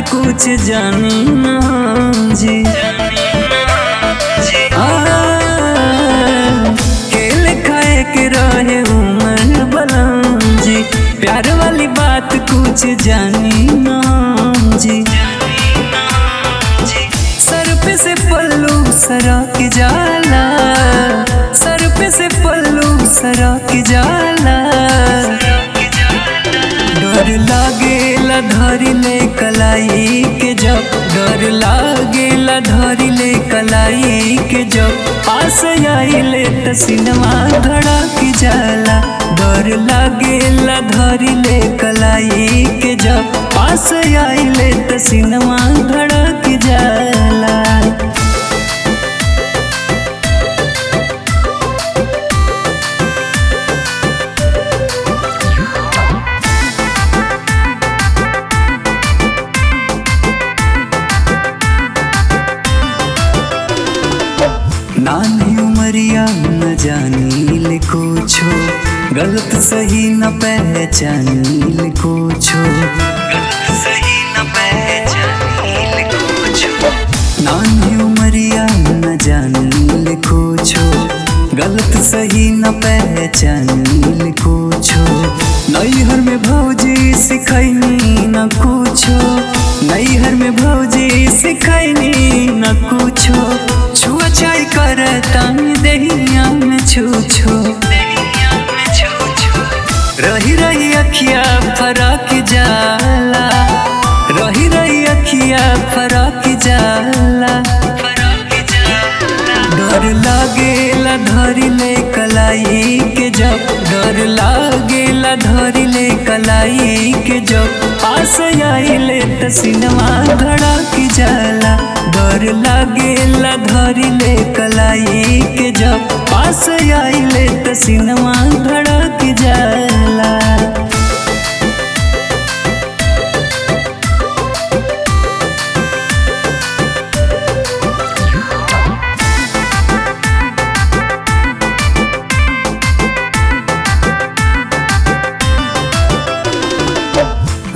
कुछ जानी ना जी। खेल खाए के रहे उमर बलम जी, प्यार वाली बात कुछ जानी ना जी। सर पे से पल्लू सरक जाला, सर पे से पल्लू सरक जाला। डर लागेला धरी ले कलाई के जब, डर लागेला धरी ले कलाई के जब, पास आइले त सिनमा धड़क जाला। डर लागेला धरी ले कलाई के जब, पास आइले त सिनमा धड़क जाला। नानी उमरिया न जानी कुछो, गलत सही न पहचानी कुछो, गलत सही न पहचानी कुछो। नानी उमरिया न जानी कुछो, गलत सही न पहचानी कुछो। नैहर में भौजी सिखैनी न कुछो, नैहर में भौजी सिखैनी न कुछो। छुआ चाय करता दहिया में छूछो, रही रही अखिया फरक जाला, रही रही अखिया फरक जाला। डर लागेला धरी ले कलाई के जब, डर लागेला धरी ले कलाई के जब, पास आइले त सिनमा धड़क जाला। डर लागेला धरी ले कलाई के जब, पास आइले त सिनमा धड़क जाला।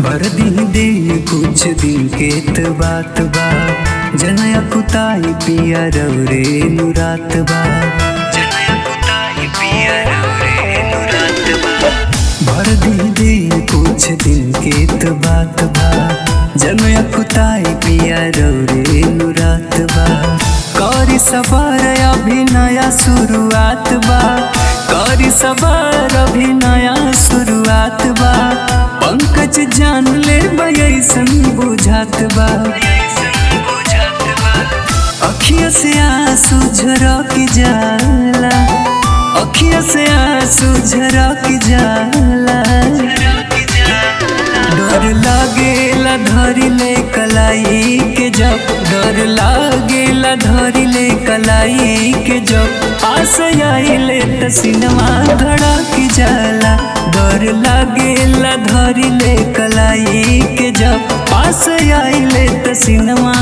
भर दिन दे कुछ दिन के त बात बा, जनया कुताई पिया रौरे नुरात बा, जनया कुताई पिया रौरे नुरात बा। भर दिन दे कुछ दिन के त बात बा, जनया कुताई पिया रौरे नुरात बा। करी सबर अभी नया शुरुआत बा, करी सबर अभी नया शुरुआत बा। पंकज जान ले ऐसन बुझात बा, अखिया से आंसू झरक जाला, अखिया से आंसू झरक जाला। डर लागेला धरी ले कलाई के जब, डर लागेला धरी ले कलाई के जब, पास आइले त सिनमा धड़क जाला। डर लागेला धरी ले कलाई के जब, पास आइले त सिनमा